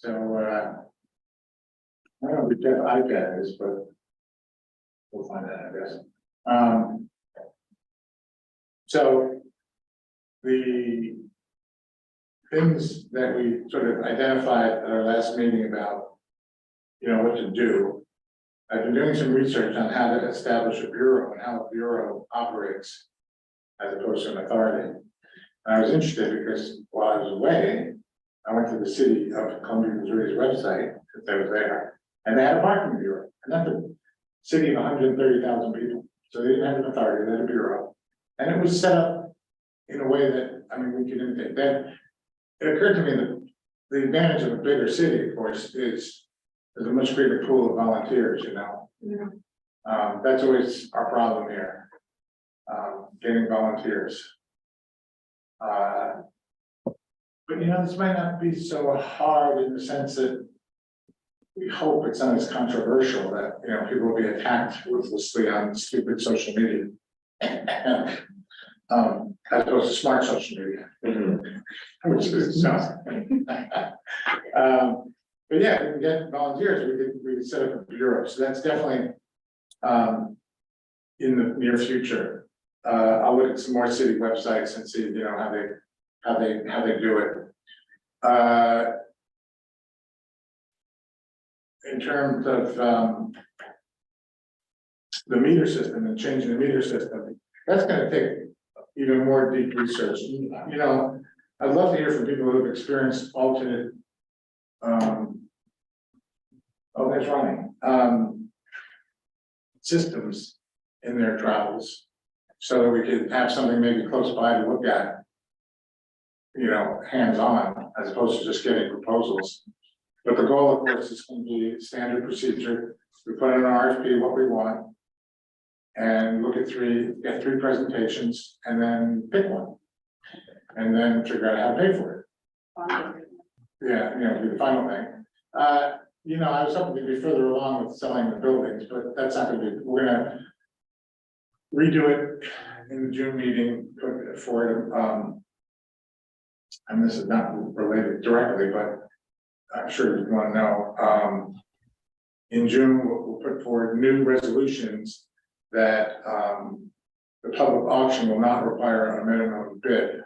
So, I don't know what Jeff iPad is, but we'll find that, I guess. So the things that we sort of identified at our last meeting about, what to do. I've been doing some research on how to establish a bureau and how a bureau operates as opposed to an authority. And I was interested because while I was away, I went to the city of Columbia, Missouri's website, since I was there, and they had a parking bureau. And that's a city of 130,000 people. So they didn't have an authority, they had a bureau. And it was set up in a way that, we could imitate that. It occurred to me that the advantage of a bigger city, of course, is there's a much greater pool of volunteers, Yeah. That's always our problem here. Getting volunteers. But this might not be so hard in the sense that we hope it's not as controversial that, people will be attacked ruthlessly on stupid social media. As opposed to smart social media. Which is not. But yeah, we can get volunteers, we could set up a bureau, so that's definitely in the near future. I'll look at some more city websites and see, how they do it. In terms of the meter system and changing the meter system, that's gonna take even more deep research. I'd love to hear from people who have experienced alternate there's running systems in their travels, so that we could have something maybe close by to look at, hands-on, as opposed to just getting proposals. But the goal, of course, is going to be standard procedure. We put in an RFP what we want, and look at get three presentations, and then pick one, and then figure out how to pay for it. Yeah, be the final thing. I was hoping to be further along with selling the buildings, but that's not gonna be, we're gonna redo it in the June meeting for it. And this is not related directly, but I'm sure you want to know. In June, we'll put forward new resolutions that the public auction will not require a minimum bid.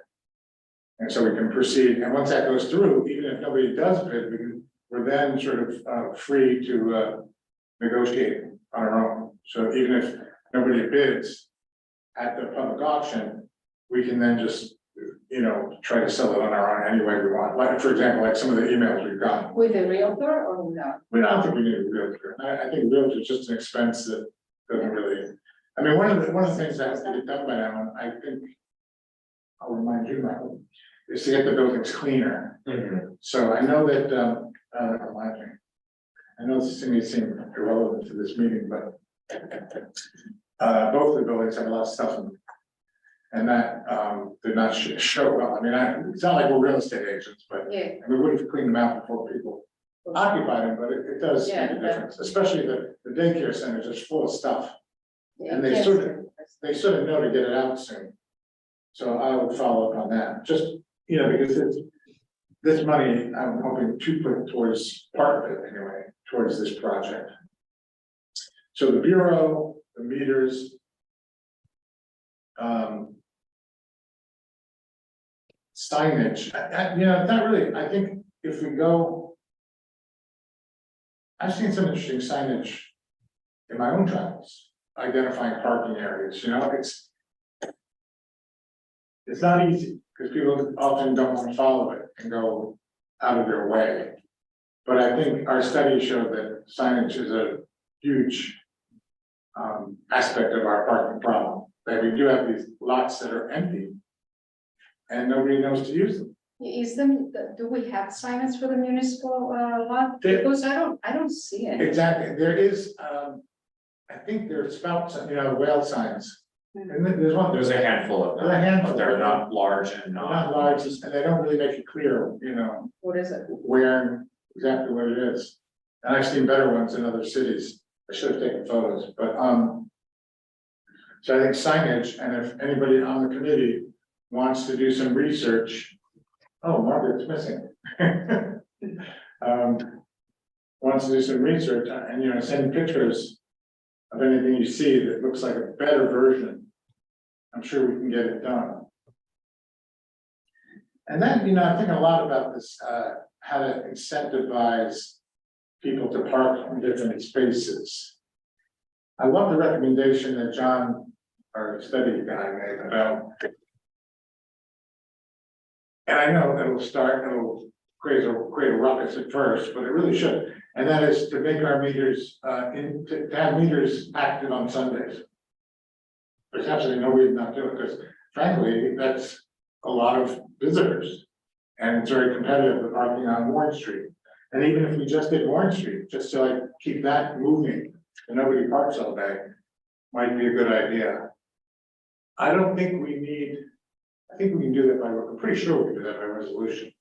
And so we can proceed, and once that goes through, even if nobody does bid, we're then sort of free to negotiate on our own. So even if nobody bids at the public auction, we can then just, try to sell it on our own any way we want. Like, for example, like some of the emails we've gotten. With a realtor or no? We don't think we need a realtor. I think realtor is just an expense that doesn't really. One of the things that has to get done by now, and I think I'll remind you, Michael, is to get the buildings cleaner. So I know that I know this may seem irrelevant to this meeting, but both of the buildings have a lot of stuff in them. And that did not show well. It's not like we're real estate agents, but we would have cleaned them out before people occupy them, but it does make a difference, especially the daycare centers are full of stuff. And they sort of know to get it out soon. So I would follow up on that, just, because this money, I'm hoping to put towards part of it anyway, towards this project. So the bureau, the meters, signage, not really. I think if we go, I've seen some interesting signage in my own travels, identifying parking areas, it's not easy because people often don't want to follow it and go out of their way. But I think our studies show that signage is a huge aspect of our parking problem. That we do have these lots that are empty and nobody knows to use them. Do we have signage for the municipal lot? Because I don't see it. Exactly. There is, I think there's about, whale signs. And There's a handful of them, There's a handful. but they're not large and not large, and they don't really make it clear, What is it? where and exactly what it is. And I've seen better ones in other cities. I should have taken photos, but so I think signage, and if anybody on the committee wants to do some research, oh, Margaret's missing. wants to do some research and, send pictures of anything you see that looks like a better version, I'm sure we can get it done. And then, I'm thinking a lot about this, how to incentivize people to park in different spaces. I love the recommendation that John, our study guy, made about. And I know it'll create a ruckus at first, but it really should. And that is to make our meters, to have meters active on Sundays. There's absolutely no reason not to do it, because frankly, that's a lot of visitors. And it's very competitive with parking on Warren Street. And even if we just did Warren Street, just to like keep that moving, and nobody parks all day, might be a good idea. I don't think we need, I think we can do that I'm pretty sure we can do that by resolution.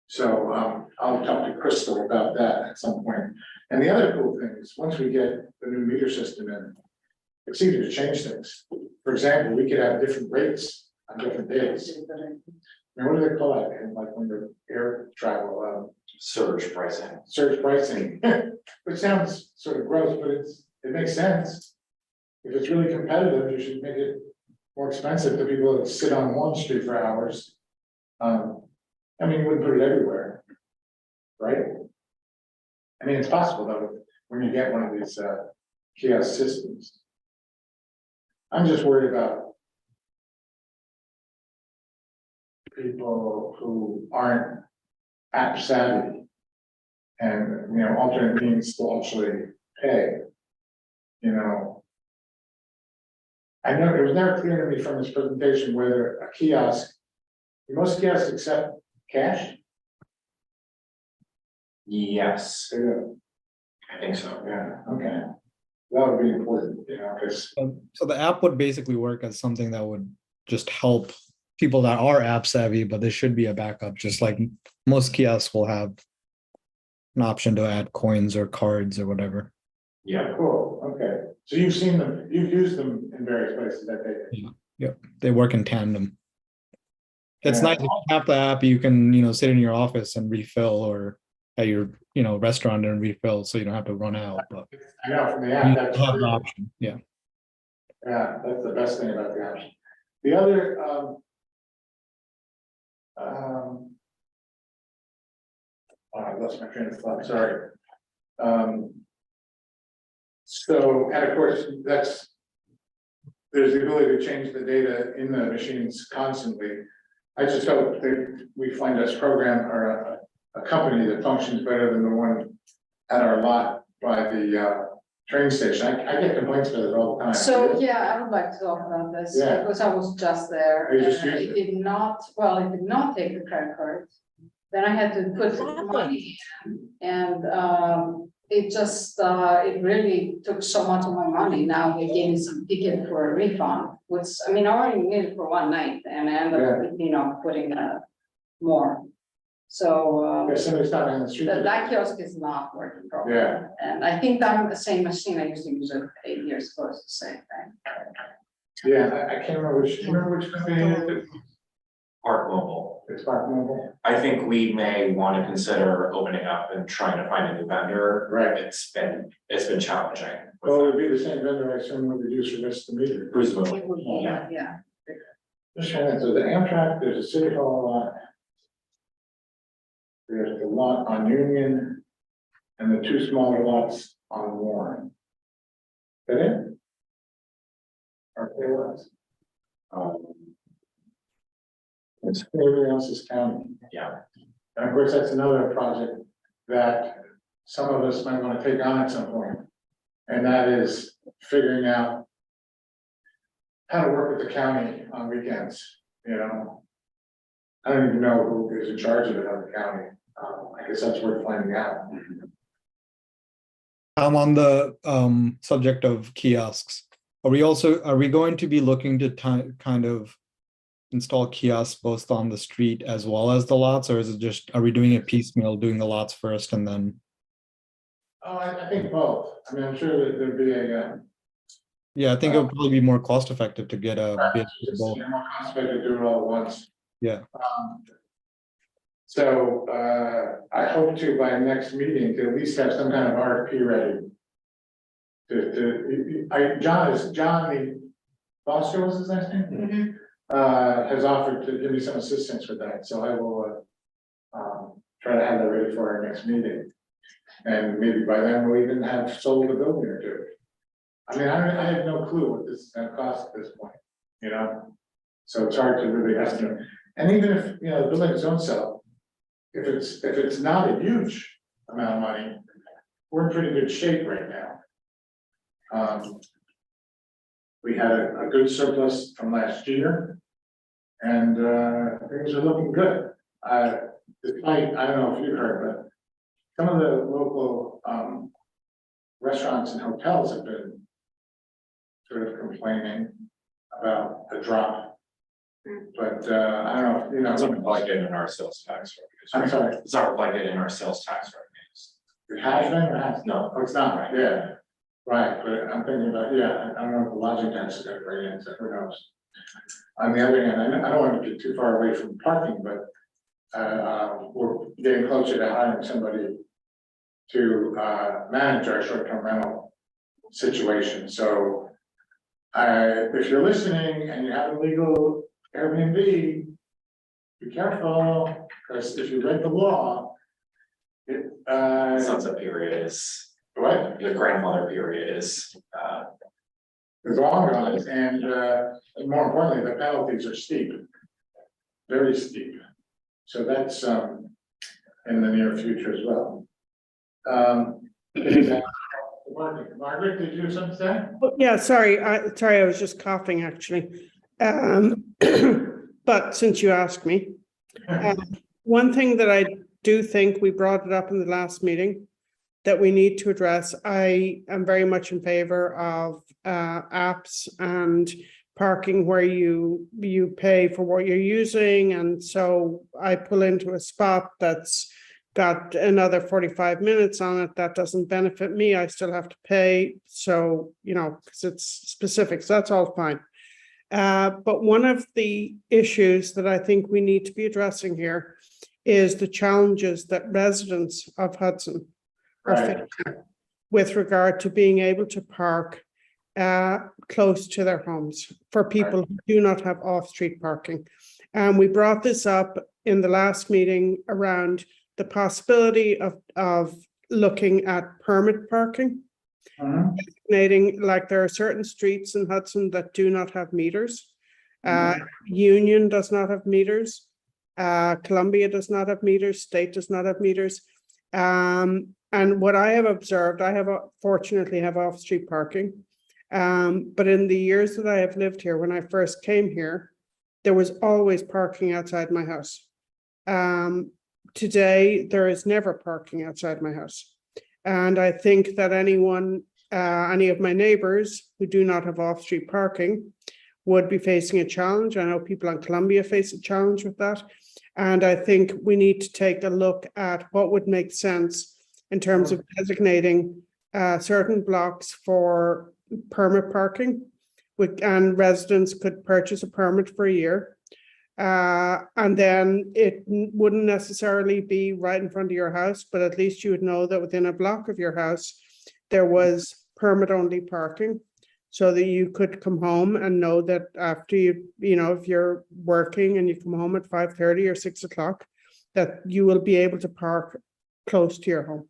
So I'll talk to Crystal about that at some point. And the other cool thing is, once we get the new meter system in, it's easy to change things. For example, we could have different rates on different days. And what do they call that? And like when the air travel, surge pricing. surge pricing, which sounds sort of gross, but it makes sense. If it's really competitive, you should make it more expensive to people that sit on Wall Street for hours. I mean, you wouldn't put it everywhere, right? I mean, it's possible though, when you get one of these kiosk systems. I'm just worried about people who aren't app savvy and, alternate means to actually pay. I know it was never clear to me from this presentation whether a kiosk, most kiosks accept cash. Yes, Yeah, I think so. okay. That would be important, because, So the app would basically work as something that would just help people that are app savvy, but there should be a backup, just like most kiosks will have an option to add coins or cards or whatever. Yeah, cool, okay. So you've seen them, you've used them in various places that they. They work in tandem. It's Yeah. nice if you have the app, you can, sit in your office and refill, or at your, restaurant and refill, so you don't have to run out, but I know from the you app, that's. have the option, yeah. Yeah, that's the best thing about the option. The other, I lost my train of thought, sorry. So, and of course, there's the ability to change the data in the machines constantly. I just hope that we find us program or a company that functions better than the one at our lot by the train station. I get complaints about it all the time. So, yeah, I would like to talk about this, Yeah. because I was just there. Oh, you just and used It did not take the credit card. Then I had to put money in, and it just, it really took so much of my money. Now they gave me some ticket for a refund, which, I already needed it for one night, and I ended up, putting more. So, There's somebody stopping on the street. that kiosk is not working properly. Yeah. And I think I'm the same machine I used to use it 8 years ago, it's the same thing. Yeah, I can't remember which company it is. Park Mobile. It's Park Mobile. I think we may want to consider opening up and trying to find a new vendor. Right. It's been challenging. Well, it would be the same vendor, I assume, would reduce the rest of the meter. Presumably, yeah. Yeah. Just trying to, so the Amtrak, there's a City Hall lot. There's the lot on Union and the two smaller lots on Warren. That it? Or there was? It's everything else is county. Yeah. And of course, that's another project that some of us might want to take on at some point. And that is figuring out how to work with the county on weekends, I don't even know who is in charge of it on the county. I guess that's worth finding out. On the subject of kiosks, are we going to be looking to kind of install kiosks both on the street as well as the lots, or is it just, are we doing it piecemeal, doing the lots first and then? Oh, I think both. I'm sure that there'd be a. Yeah, I think it would probably be more cost effective to get a bid for both. More cost effective to do it all at once. Yeah. So, I hope to, by next meeting, to at least have some kind of RFP ready. John, the Bosco was his last name? Has offered to give me some assistance with that, so I will, try to have that ready for our next meeting. And maybe by then we'll even have sold a building or two. I mean, I have no clue what this is gonna cost at this point, you know? So it's hard to really estimate, and even if, you know, the buildings don't sell, if it's not a huge amount of money, we're in pretty good shape right now. We had a good surplus from last year. And things are looking good. Despite, I don't know if you heard, but some of the local restaurants and hotels have been sort of complaining about a drop. But I don't know, you know. It's not reflected in our sales tax I'm revenues. sorry, It's not reflected in our sales tax revenues. it has been or has? No. Oh, it's not, right, yeah. Right, but I'm thinking about, yeah, I don't know if the lodging tax is gonna bring in, so who knows? On the other hand, I don't want to get too far away from parking, but we're getting closer to hiring somebody to manage our short-term rental situation. So if you're listening and you have a legal Airbnb, be careful, because if you read the law, it Sunset period is, what? the grandmother period is, It's long gone, and more importantly, the penalties are steep. Very steep. So that's in the near future as well. Margaret, did you have something to say? Yeah, sorry, I was just coughing actually. But since you asked me, one thing that I do think we brought it up in the last meeting that we need to address, I am very much in favor of apps and parking where you pay for what you're using. And so I pull into a spot that's got another 45 minutes on it. That doesn't benefit me. I still have to pay. So, you know, because it's specific, so that's all fine. But one of the issues that I think we need to be addressing here is the challenges that residents of Hudson are facing with regard to being able to park close to their homes for people who do not have off-street parking. And we brought this up in the last meeting around the possibility of looking at permit parking. Designating, like there are certain streets in Hudson that do not have meters. Union does not have meters. Columbia does not have meters. State does not have meters. And what I have observed, fortunately have off-street parking. But in the years that I have lived here, when I first came here, there was always parking outside my house. Today, there is never parking outside my house. And I think that any of my neighbors who do not have off-street parking would be facing a challenge. I know people on Columbia face a challenge with that. And I think we need to take a look at what would make sense in terms of designating certain blocks for permit parking, and residents could purchase a permit for a year. And then it wouldn't necessarily be right in front of your house, but at least you would know that within a block of your house, there was permit only parking, so that you could come home and know that after you know, if you're working and you come home at 5:30 or 6 o'clock, that you will be able to park close to your home.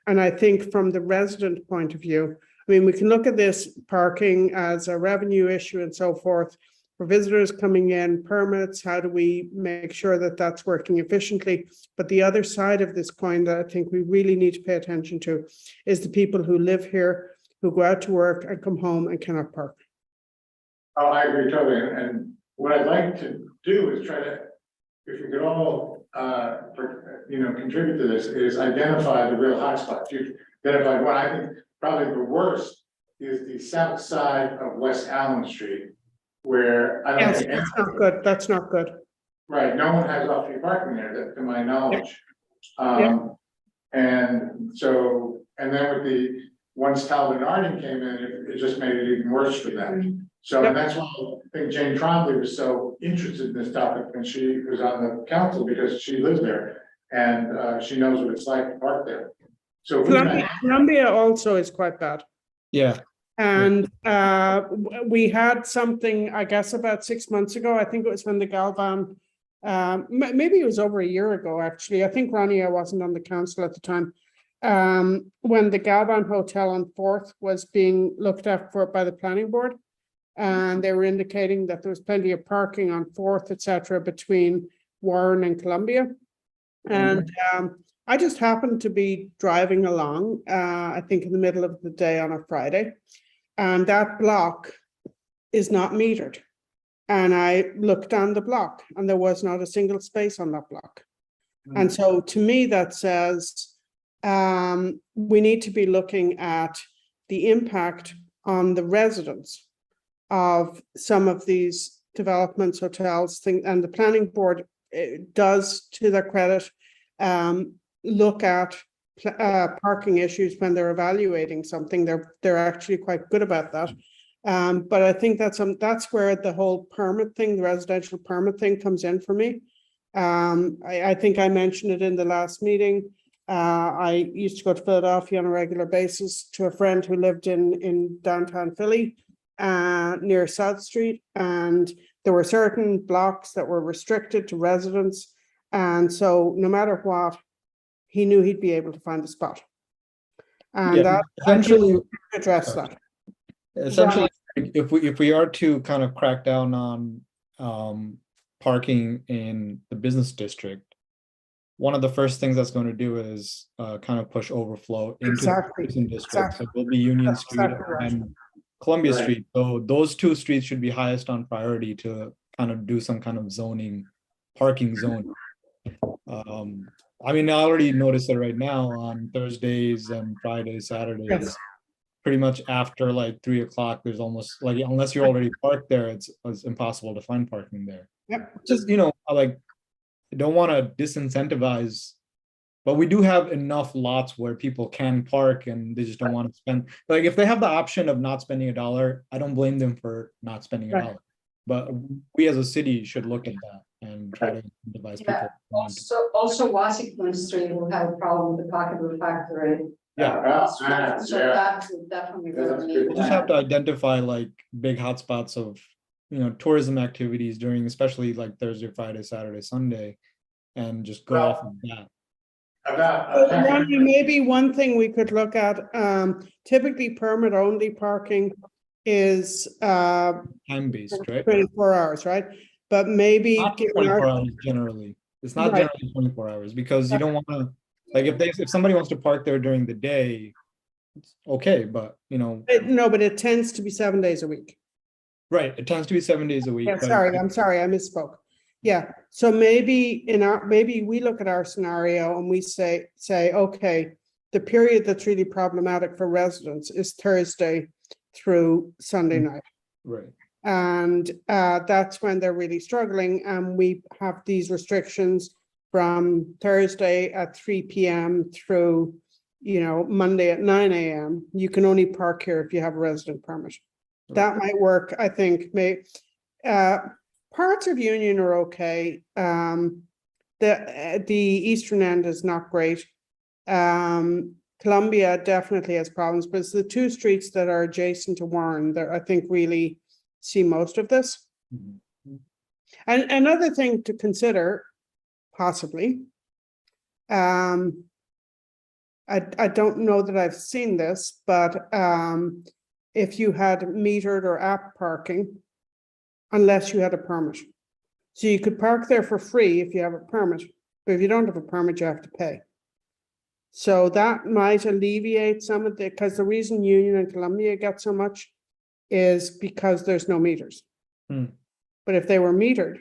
And I think from the resident point of view, I mean, we can look at this parking as a revenue issue and so forth. For visitors coming in, permits, how do we make sure that that's working efficiently? But the other side of this coin that I think we really need to pay attention to is the people who live here, who go out to work and come home and cannot park. Oh, I agree totally, and what I'd like to do is try to, if we could all, contribute to this, is identify the real hotspots. You identified one. I think probably the worst is the south side of West Allen Street, where I don't Yes, think. that's not good. That's not good. Right, no one has off-street parking there, to my knowledge. And so, and then with once Talbot Harding came in, it just made it even worse for them. So, and that's why I think Jane Trombley was so interested in this topic when she was on the council, because she lives there. And she knows what it's like to park there. So if we can, Columbia also is quite bad. Yeah, And we had something, I guess, about 6 months ago. I think it was when the Galvan, maybe it was over a year ago, actually. I think Ronnie, I wasn't on the council at the time. When the Galvan Hotel on 4th was being looked at for by the planning board. And they were indicating that there was plenty of parking on 4th, etc., between Warren and Columbia. And I just happened to be driving along, I think in the middle of the day on a Friday. And that block is not metered. And I looked down the block and there was not a single space on that block. And so to me, that says we need to be looking at the impact on the residents of some of these developments, hotels, and the planning board does, to their credit, look at parking issues when they're evaluating something. They're actually quite good about that. But I think that's where the whole permit thing, the residential permit thing, comes in for me. I think I mentioned it in the last meeting. I used to go to Philadelphia on a regular basis to a friend who lived in downtown Philly, near South Street, and there were certain blocks that were restricted to residents. And so no matter what, he knew he'd be able to find a spot. And yeah, that essentially, address that. essentially, if we are to kind of crack down on parking in the business district, one of the first things that's going to do is kind of push overflow into Exactly, the business district. exactly. So it will be Union That's Street exactly right. and Columbia Right. Street. So those two streets should be highest on priority to kind of do some kind of zoning, parking zone. I mean, I already noticed it right now on Thursdays and Fridays, Saturdays. Yes. Pretty much after like 3 o'clock, there's almost like, unless you're already parked there, it's impossible to find parking there. Yep. Just, I don't want to disincentivize, but we do have enough lots where people can park and they just don't want to spend. Like, if they have the option of not spending $1, I don't blame them for not spending $1. Right. But we as a city should look at that and try to incentivize Yeah. people. Also Washington Street will have a problem with the pocketbook factory. Yeah. So yeah. that would definitely. Yeah, that's really good. We just have to identify like big hotspots of, tourism activities during, especially like Thursday, Friday, Saturday, Sunday, and just go off of that. Ronnie, maybe one thing we could look at, typically permit only parking is Time-based, right? 24 hours, right? But maybe Not given 24 our, hours generally. It's not Right. generally 24 hours because you don't want to, like, if somebody wants to park there during the day, it's okay, but no, but it tends to be 7 days a week. right, it tends to be 7 days a week. Yeah, but- sorry, I'm sorry, I misspoke. Yeah, so maybe maybe we look at our scenario and we say, okay, the period that's really problematic for residents is Thursday through Sunday night. Right. And that's when they're really struggling, and we have these restrictions from Thursday at 3 p.m. through, Monday at 9 a.m. You can only park here if you have a resident permit. That might work, I think. Parts of Union are okay. The eastern end is not great. Columbia definitely has problems, but it's the two streets that are adjacent to Warren that I think really see most of this. Mhm. And another thing to consider, possibly, I don't know that I've seen this, but if you had metered or app parking, unless you had a permit. So you could park there for free if you have a permit, but if you don't have a permit, you have to pay. So that might alleviate some of because the reason Union and Columbia get so much is because there's no meters. But if they were metered,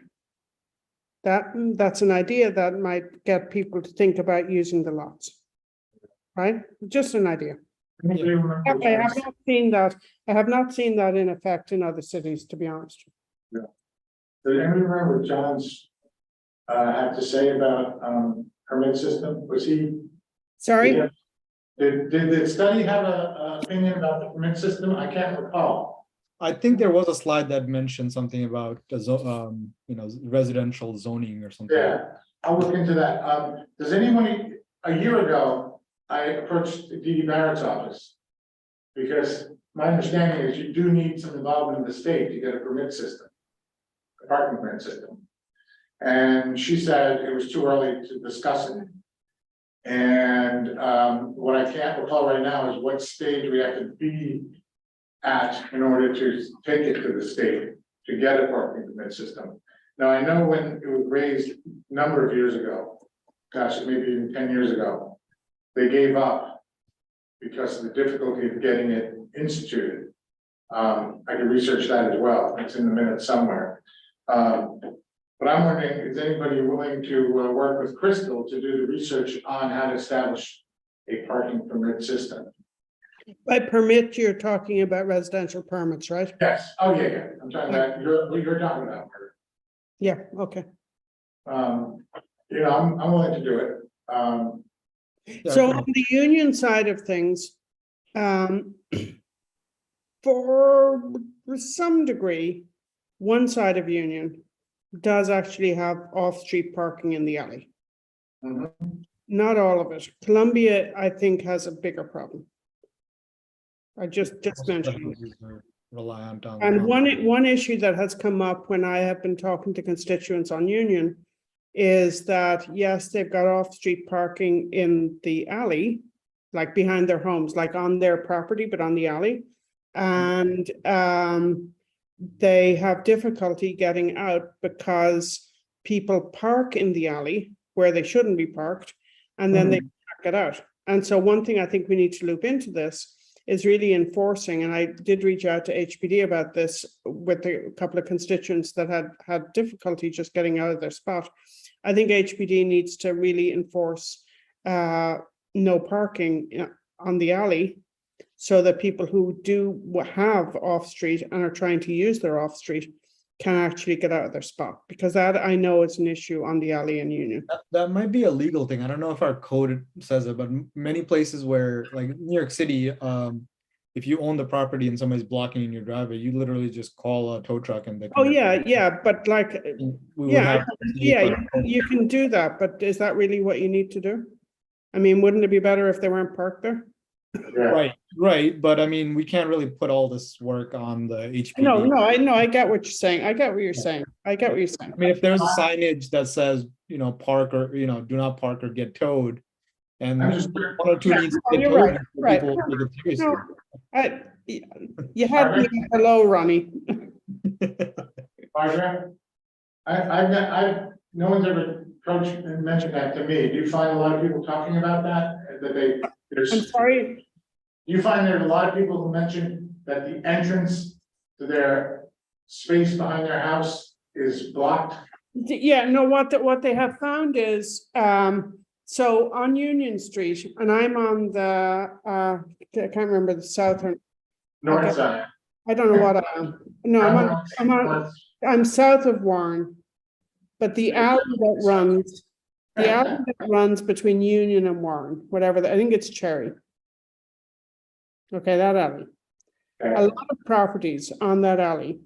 that's an idea that might get people to think about using the lots. Right? Just an idea. I have not seen that. I have not seen that in effect in other cities, to be honest. Did anybody remember what John's had to say about permit system? Was he? Sorry? Did the study have a opinion about the permit system? I can't recall. I think there was a slide that mentioned something about residential zoning or something. Yeah, I'll look into that. Does anybody, a year ago, I approached Dee Barrett's office. Because my understanding is you do need some involvement in the state to get a permit system. A parking permit system. And she said it was too early to discuss it. And what I can't recall right now is what stage we have to be at in order to take it to the state to get a parking permit system. Now, I know when it was raised a number of years ago, gosh, maybe even 10 years ago, they gave up because of the difficulty of getting it instituted. I can research that as well. It's in the minutes somewhere. But I'm wondering, is anybody willing to work with Crystal to do the research on how to establish a parking permit system? By permit, you're talking about residential permits, right? Yes, oh, yeah, yeah, I'm talking about, you're talking about, Margaret. Yeah, okay. You know, I'm willing to do it. Yeah, So on the union side of things, for some degree, one side of union does actually have off-street parking in the alley. Mhm. Not all of it. Columbia, I think, has a bigger problem. I just mentioned. are reliant on. And one issue that has come up when I have been talking to constituents on Union is that, yes, they've got off-street parking in the alley, like behind their homes, like on their property, but on the alley. And they have difficulty getting out because people park in the alley where they shouldn't be parked, and then they can't get out. And so one thing I think we need to loop into this is really enforcing, and I did reach out to HPD about this with a couple of constituents that had difficulty just getting out of their spot. I think HPD needs to really enforce no parking on the alley, so that people who do have off-street and are trying to use their off-street can actually get out of their spot, because that I know is an issue on the alley in Union. That might be a legal thing. I don't know if our code says it, but many places where, like New York City, if you own the property and somebody's blocking in your driveway, you literally just call a tow truck and they. Oh, yeah, but like, We would yeah, have. you can do that, but is that really what you need to do? I mean, wouldn't it be better if they weren't parked there? Yeah. Right, but I mean, we can't really put all this work on the HPD. No, I get what you're saying. I get what you're saying. I mean, if there's a signage that says, park or, do not park or get towed. And I'm just- one or two needs to get you're towed. right, before right. people take it seriously. You had me hello, Ronnie. Margaret? No one's ever approached and mentioned that to me. Do you find a lot of people talking about that? I'm There's, sorry. you find there's a lot of people who mention that the entrance to their space behind their house is blocked? Yeah, no, what they have found is, so on Union Street, and I'm on the, I can't remember the southern, North side. I don't know what I am. No, I'm south of Warren. But the alley that runs between Union and Warren, whatever, I think it's Cherry. Okay, that alley. A lot of properties on that alley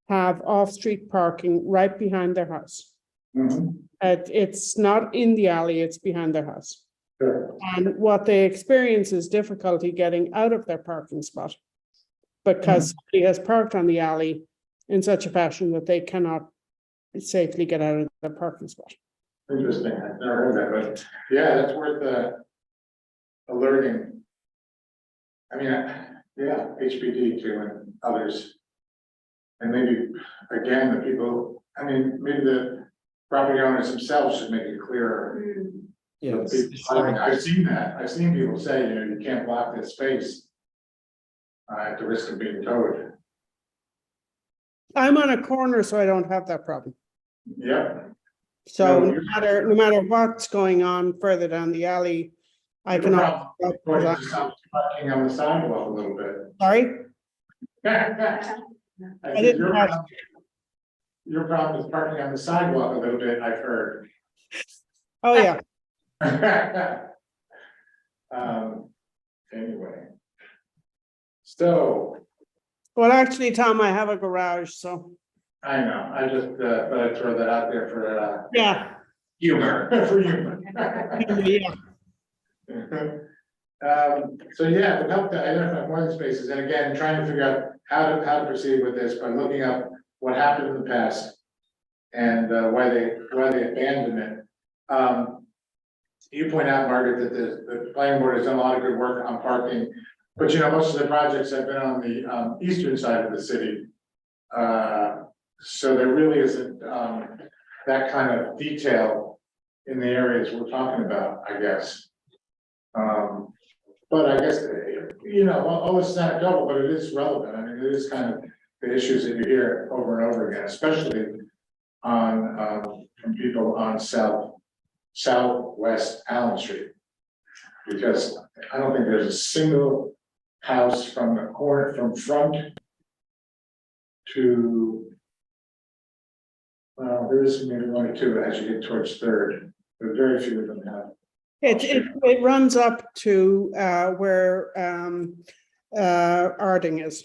have off-street parking right behind their house. Mhm. It's not in the alley, it's behind their house. Sure. And what they experience is difficulty getting out of their parking spot, because he has parked on the alley in such a fashion that they cannot safely get out of the parking spot. Interesting, I've never heard that, but yeah, that's worth alerting. I mean, yeah, HPD too and others. And maybe, again, the people, I mean, maybe the property owners themselves should make it clearer. Yes. I've seen that, I've seen people say, you can't block this space. At the risk of being towed. I'm on a corner, so I don't have that problem. Yep. So No, no matter what's going on further down the alley, I Your can. problem is parking on the sidewalk a little bit. Sorry, I said, didn't your catch- problem- Your problem is parking on the sidewalk a little bit, I've heard. oh, yeah, Anyway. So, well, actually, Tom, I have a garage, so, I know, I just, but I throw that out there for, yeah. Humor. For humor. Yeah, So yeah, it would help to identify more of the spaces, and again, trying to figure out how to proceed with this by looking up what happened in the past. And why they abandoned it. You point out, Margaret, that the planning board has done a lot of good work on parking. But you know, most of the projects have been on the eastern side of the city. So there really isn't that kind of detail in the areas we're talking about, I guess. But I guess, you know, all this is anecdotal, but it is relevant. I mean, it is kind of the issues that you hear over and over again, especially on from people on southwest Allen Street. Because I don't think there's a single house from the corner, from front to, well, there is maybe one or two as you get towards Third, but very few of them have. it runs up to where Arding is.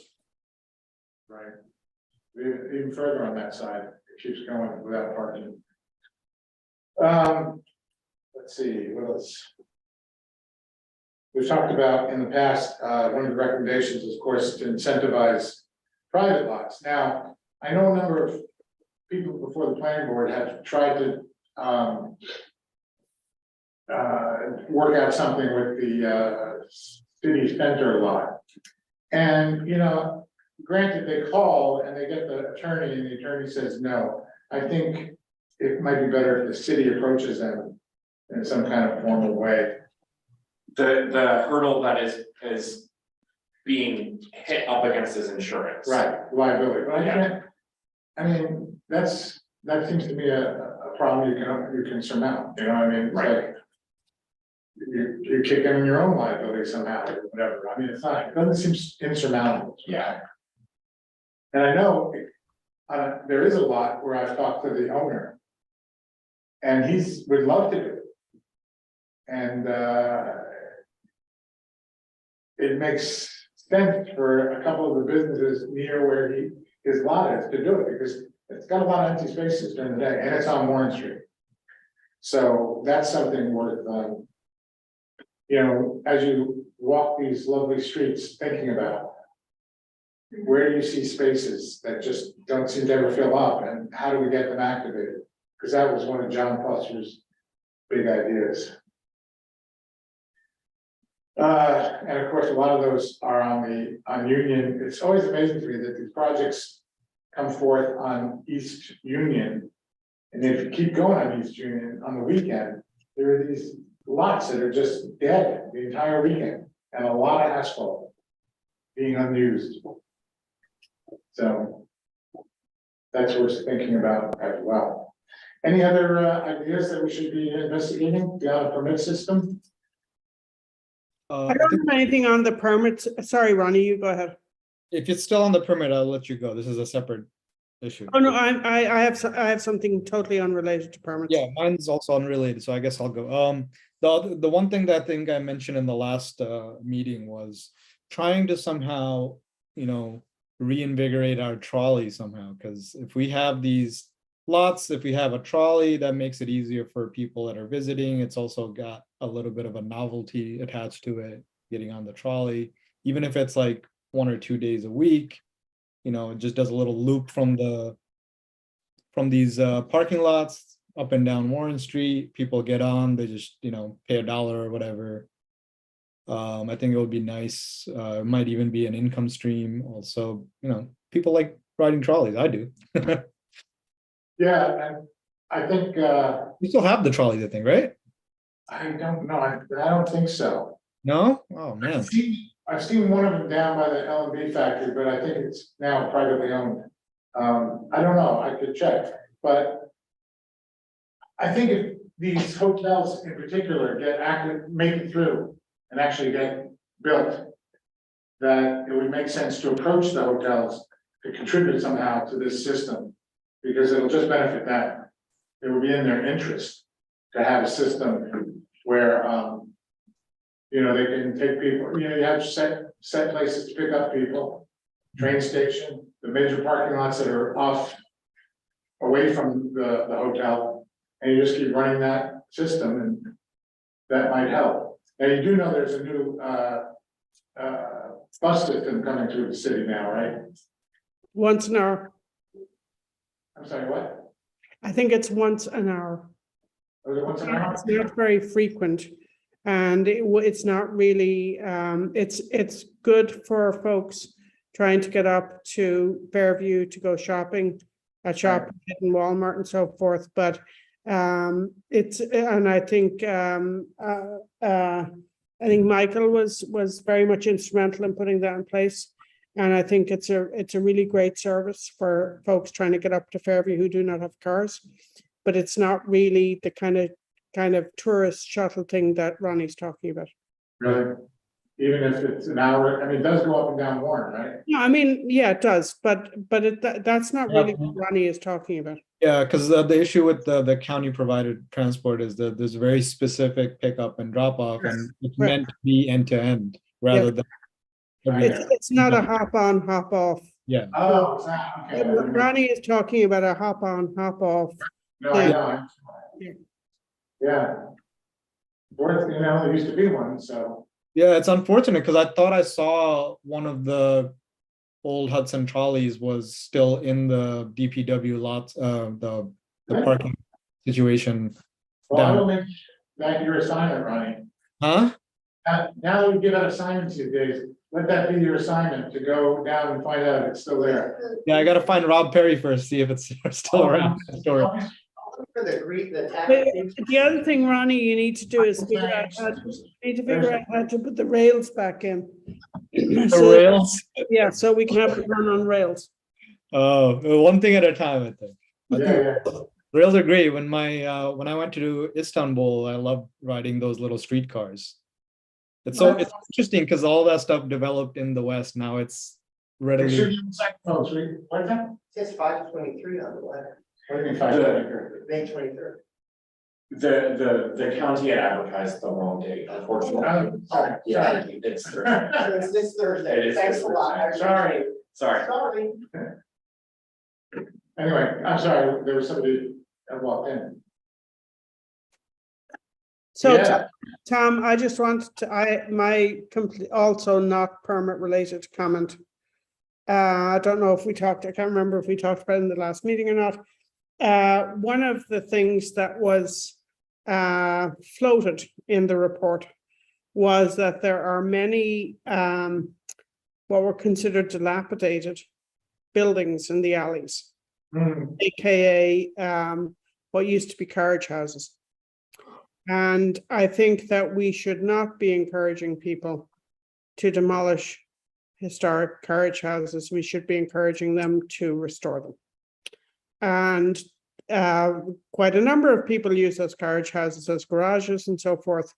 Right. Even further on that side, it keeps going without parking. Let's see, what else? We've talked about in the past, one of the recommendations is, of course, to incentivize private lots. Now, I know a number of people before the planning board have tried to work out something with the city center lot. And, you know, granted, they call and they get the attorney and the attorney says no. I think it might be better if the city approaches them in some kind of formal way. The hurdle that is being hit up against is insurance. Right, liability, but I can't, I mean, that seems to be a problem you can surmount, you know, what I mean, it's Right. like. You kick in your own liability somehow, or whatever, I mean, it doesn't seem insurmountable. Yeah. And I know, there is a lot where I've talked to the owner. And would love to do it. And, it makes sense for a couple of the businesses near where his lot is to do it, because it's got a lot of empty spaces during the day, and it's on Warren Street. So that's something worth, you know, as you walk these lovely streets, thinking about. Where do you see spaces that just don't seem to ever fill up, and how do we get them activated? Because that was one of John Foster's big ideas. And of course, a lot of those are on Union. It's always amazing to me that these projects come forth on East Union. And if you keep going on East Union on the weekend, there are these lots that are just dead the entire weekend, and a lot of asphalt being unused. So that's worth thinking about as well. Any other ideas that we should be investigating beyond a permit system? I don't have anything on the permits. Sorry, Ronnie, you go ahead. If it's still on the permit, I'll let you go. This is a separate issue. Oh, no, I have something totally unrelated to permits. Yeah, mine's also unrelated, so I guess I'll go. The one thing that I think I mentioned in the last meeting was trying to somehow, you know, reinvigorate our trolley somehow, because if we have these lots, if we have a trolley, that makes it easier for people that are visiting. It's also got a little bit of a novelty attached to it, getting on the trolley, even if it's like 1 or 2 days a week. You know, it just does a little loop from these parking lots up and down Warren Street. People get on, they just, you know, pay $1 or whatever. I think it would be nice. It might even be an income stream. Also, you know, people like riding trolleys. I do. Yeah, and I think, We still have the trolleys, I think, right? I don't know, I don't think so. No? Oh, man. I've seen one of them down by the LMB factory, but I think it's now privately owned. I don't know, I could check, but I think if these hotels in particular get active, make it through and actually get built, that it would make sense to approach the hotels to contribute somehow to this system, because it'll just benefit them. It will be in their interest to have a system where, you know, they can take people, you know, you have set places to pick up people, train station, the major parking lots that are away from the hotel, And you just keep running that system and that might help. Now, you do know there's a new, bus system coming through the city now, right? Once an hour. I'm sorry, what? I think it's once an hour. Was it once an hour? It's not very frequent. And it's not really, it's good for folks trying to get up to Fairview to go shopping at Shop in Walmart and so forth, but it's, and I think Michael was very much instrumental in putting that in place. And I think it's a really great service for folks trying to get up to Fairview who do not have cars. But it's not really the kind of tourist shuttle thing that Ronnie's talking about. Really? Even if it's an hour, I mean, it does go up and down Warren, right? No, I mean, yeah, it does, but that's not really what Ronnie is talking about. Yeah, because the issue with the county provided transport is that there's very specific pickup and drop off, and it's Right. meant to be end to end rather than. It's not a hop on, hop off. Yeah, Oh, it's not, okay. Ronnie is talking about a hop on, hop off. No, I Yeah. know. Yeah. Yeah. Or, you know, there used to be one, so. yeah, it's unfortunate because I thought I saw one of the old Hudson trolleys was still in the DPW lots, the parking situation. Well, I Down. will make that your assignment, Ronnie. Huh? Now that we give out assignments these days, let that be your assignment to go down and find out if it's still there. Yeah, I gotta find Rob Perry first, see if it's still around. Store. For the Greek, the tax. The other thing, Ronnie, you need to do is figure out how to put the rails back in. The So, rails. yeah, so we can have it run on rails. Oh, one thing at a time, I think. Yeah, yeah. Rails are great. When I went to Istanbul, I loved riding those little streetcars. It's interesting because all that stuff developed in the West. Now it's Make sure readily. you second phone, sweet. What is that? Says 5/23 on the letter, What do you mean, five? May 23rd. The county had advertised the wrong date, unfortunately. Oh, sorry. Yeah. It's So it's this It Thursday. is Thanks this a lot. Thursday. Sorry. Sorry. Anyway, I'm sorry, there was somebody that walked in. So Yeah. Tom, I just wanted to, my complete, also not permit related comment. I don't know if we talked, I can't remember if we talked about it in the last meeting or not. One of the things that was floated in the report was that there are many what were considered dilapidated buildings in the alleys, AKA what used to be carriage houses. And I think that we should not be encouraging people to demolish historic carriage houses. We should be encouraging them to restore them. And quite a number of people use those carriage houses as garages and so forth.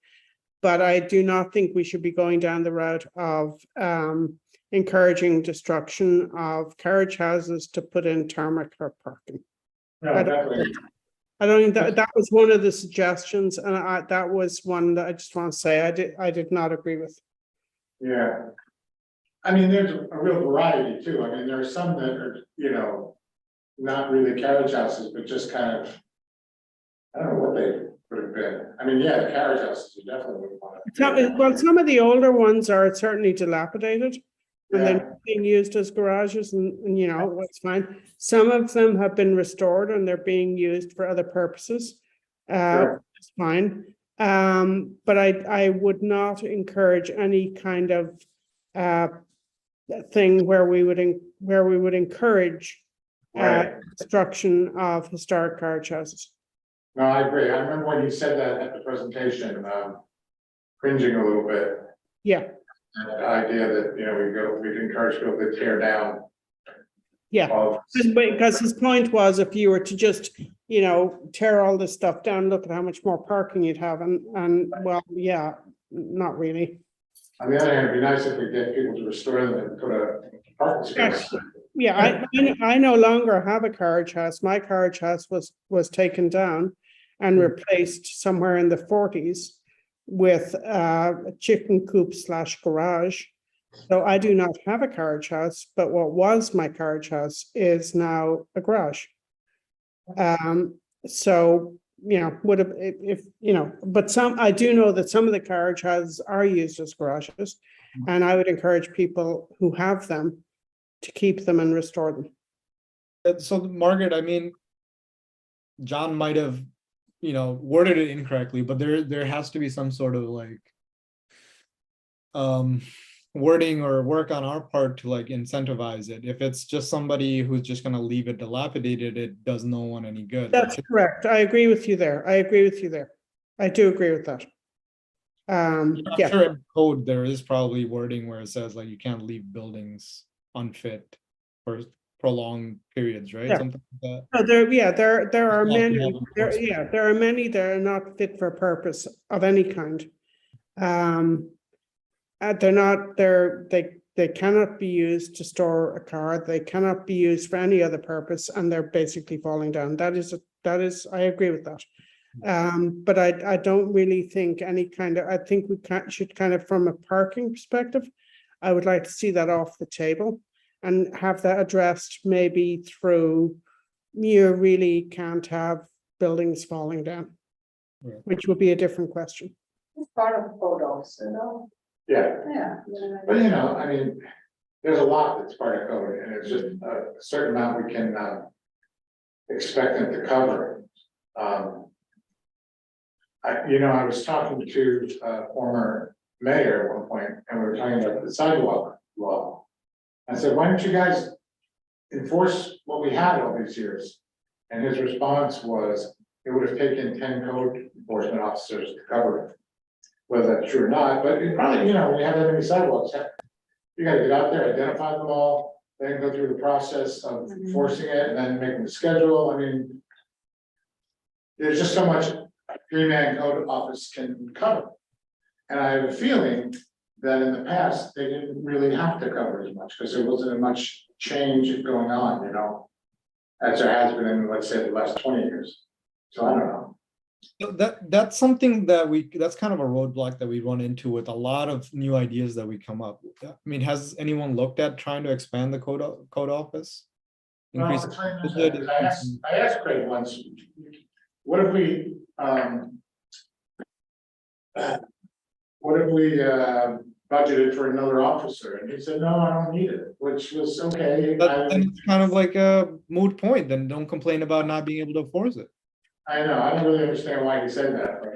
But I do not think we should be going down the route of encouraging destruction of carriage houses to put in tarmac or parking. No, definitely. I don't think that was one of the suggestions, and that was one that I just want to say I did not agree with. Yeah. I mean, there's a real variety too. I mean, there are some that are, you know, not really carriage houses, but just kind of, I don't know what they would have been. I mean, yeah, the carriage houses, you definitely wouldn't want to. Well, some of the older ones are certainly dilapidated, and Yeah. then being used as garages, and you know, that's fine. Some of them have been restored and they're being used for other purposes. Sure. It's fine. But I would not encourage any kind of thing where we would encourage Right. destruction of historic carriage houses. No, I agree. I remember when you said that at the presentation, cringing a little bit. Yeah, The idea that, you know, we'd encourage people to tear down. yeah. Of, Because his point was if you were to just, you know, tear all this stuff down, look at how much more parking you'd have, and well, yeah, not really. on the other hand, it'd be nice if we get people to restore them and put a parking space. Yeah, I no longer have a carriage house. My carriage house was taken down and replaced somewhere in the 40s with a chicken coop / garage. So I do not have a carriage house, but what was my carriage house is now a garage. So you know, would have, if, you know, but I do know that some of the carriage are used as garages. And I would encourage people who have them to keep them and restore them. So Margaret, I mean, John might have, you know, worded it incorrectly, but there has to be some sort of like wording or work on our part to like incentivize it. If it's just somebody who's just gonna leave it dilapidated, it does no one any good. That's correct. I agree with you there. I do agree with that. I'm Yeah, sure in code there is probably wording where it says like you can't leave buildings unfit for prolonged periods, right? Yeah. Something like that. no, there are Just have to many, have enforcement. there are many that are not fit for purpose of any kind. They cannot be used to store a car. They cannot be used for any other purpose, and they're basically falling down. That is, I agree with that. But I don't really think I think we should kind of, from a parking perspective, I would like to see that off the table and have that addressed maybe through, you really can't have buildings falling down, Right. which would be a different question. It's part of the code also, Yeah, yeah. but you know, I mean, there's a lot that's part of code, and it's just a certain amount we can expect them to cover. I was talking to a former mayor at one point, and we were talking about the sidewalk law. I said, why don't you guys enforce what we had all these years? And his response was, it would have taken 10 code enforcement officers to cover it. Whether that's true or not, but it probably, you know, when you have that many sidewalks, you gotta get out there, identify them all, then go through the process of enforcing it, and then making the schedule. I mean, there's just so much a 3-man code office can cover. And I have a feeling that in the past, they didn't really have to cover as much, because there wasn't much change going on, you know, as there has been in, let's say, the last 20 years. So I don't know. So that's something that that's kind of a roadblock that we run into with a lot of new ideas that we come up with. I mean, has anyone looked at trying to expand the code office? Well, Increase it's funny you the say that, 'cause I asked Craig once, what if we, budgeted for another officer? And he said, no, I don't need it, which was okay. then it's kind of like a moot point. Then don't complain about not being able to enforce it. I know, I don't really understand why he said that, but.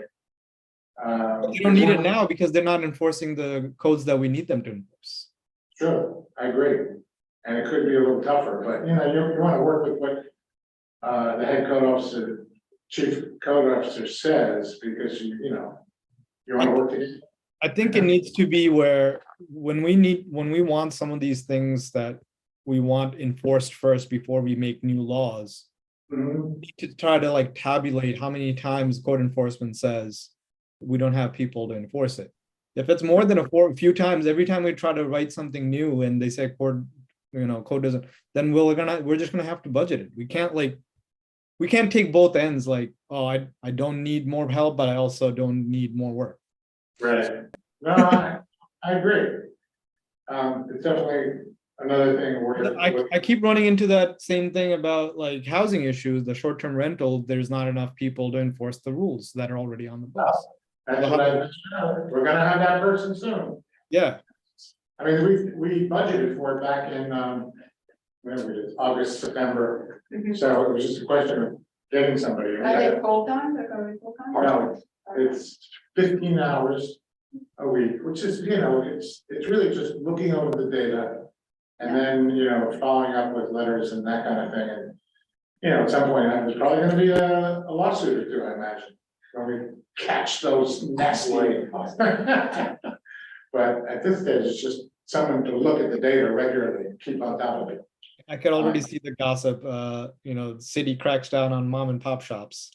You don't need it now because they're not enforcing the codes that we need them to enforce. Sure, I agree, and it could be a little tougher, but you know, you wanna work with what. The head code officer, chief code officer says, because you know, you wanna work together. I think it needs to be where when we want some of these things that we want enforced first before we make new laws, Mhm. to try to like tabulate how many times code enforcement says we don't have people to enforce it. If it's more than a few times, every time we try to write something new and they say code doesn't, then we're just gonna have to budget it. We can't take both ends, like, oh, I don't need more help, but I also don't need more work. Right, no, I agree. It's definitely another thing where. I keep running into that same thing about like housing issues, the short-term rental, there's not enough people to enforce the rules that are already on the books. That's what I mentioned earlier. We're gonna have that person soon. Yeah, I mean, we budgeted for it back in, when we did, August, September, so it was just a question of getting somebody. Are they full time, they're going full time? No, it's 15 hours a week, which is, you know, it's really just looking over the data. And then, you know, following up with letters and that kind of thing, and, you know, at some point, there's probably gonna be a lawsuit or two, I imagine. When we catch those nasty. But at this stage, it's just someone to look at the data regularly, and keep on top of it. I could already see the gossip, city cracks down on mom and pop shops.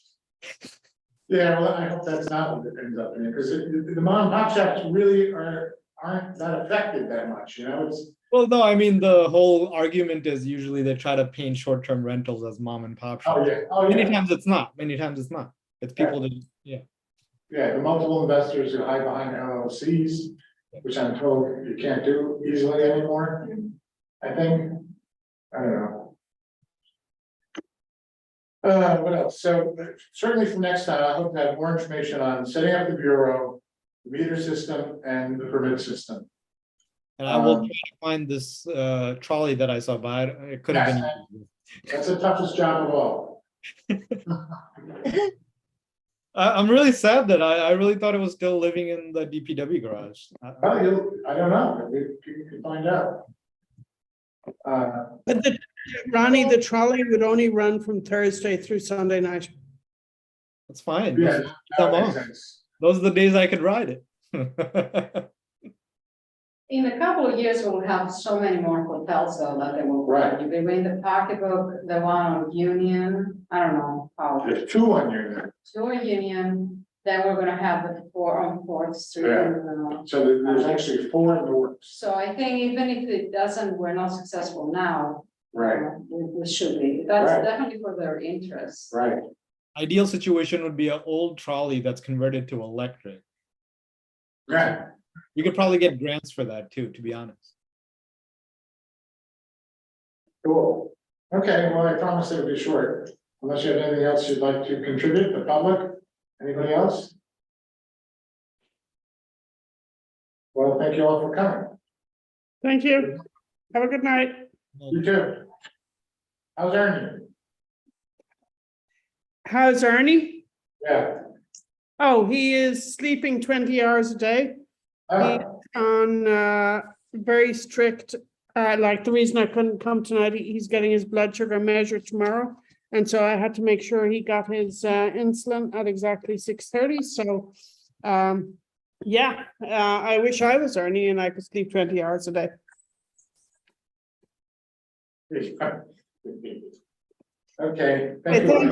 Yeah, well, I hope that's not what it ends up in, because the mom and pop shops really aren't that affected that much, you know, it's. Well, no, I mean, the whole argument is usually they try to paint short-term rentals as mom and pop Oh, shops. yeah, Many times it's not, it's people that, yeah. Yeah, the multiple investors who hide behind LLCs, which I'm told you can't do easily anymore. I think, I don't know. What else? So certainly for next time, I hope to have more information on setting up the bureau, the meter system and the permit system. And I will Um, try to find this trolley that I saw, but it could have Yes. been. That's the toughest job of all. I'm really sad that I really thought it was still living in the DPW garage. Well, I don't know, we can find out. But Ronnie, the trolley would only run from Thursday through Sunday night. That's fine. Yeah, that makes off. sense. Those are the days I could ride it. In a couple of years, we'll have so many more hotels though that they will. Right. If they win the pocketbook, the one on Union, I don't know how. There's two on here Two on Union, then we're gonna have the 4 on Fourth Street. Yeah. and, so there's actually 4 in the works. So I think even if it doesn't, we're not successful now. Right, We should be, that's Right. definitely for their interest. right. Ideal situation would be an old trolley that's converted to electric. Right. You could probably get grants for that too, to be honest. Cool. Okay, well, I promise it'll be short, unless you have anything else you'd like to contribute, the public, anybody else? Well, thank you all for coming. Thank you. Have a good night. You too. How's Ernie? How's Ernie? Yeah. Oh, he is sleeping 20 hours a day. On very strict, like the reason I couldn't come tonight, he's getting his blood sugar measured tomorrow. And so I had to make sure he got his insulin at exactly 6:30. So yeah, I wish I was Ernie and I could sleep 20 hours a day. Okay, I thank you. think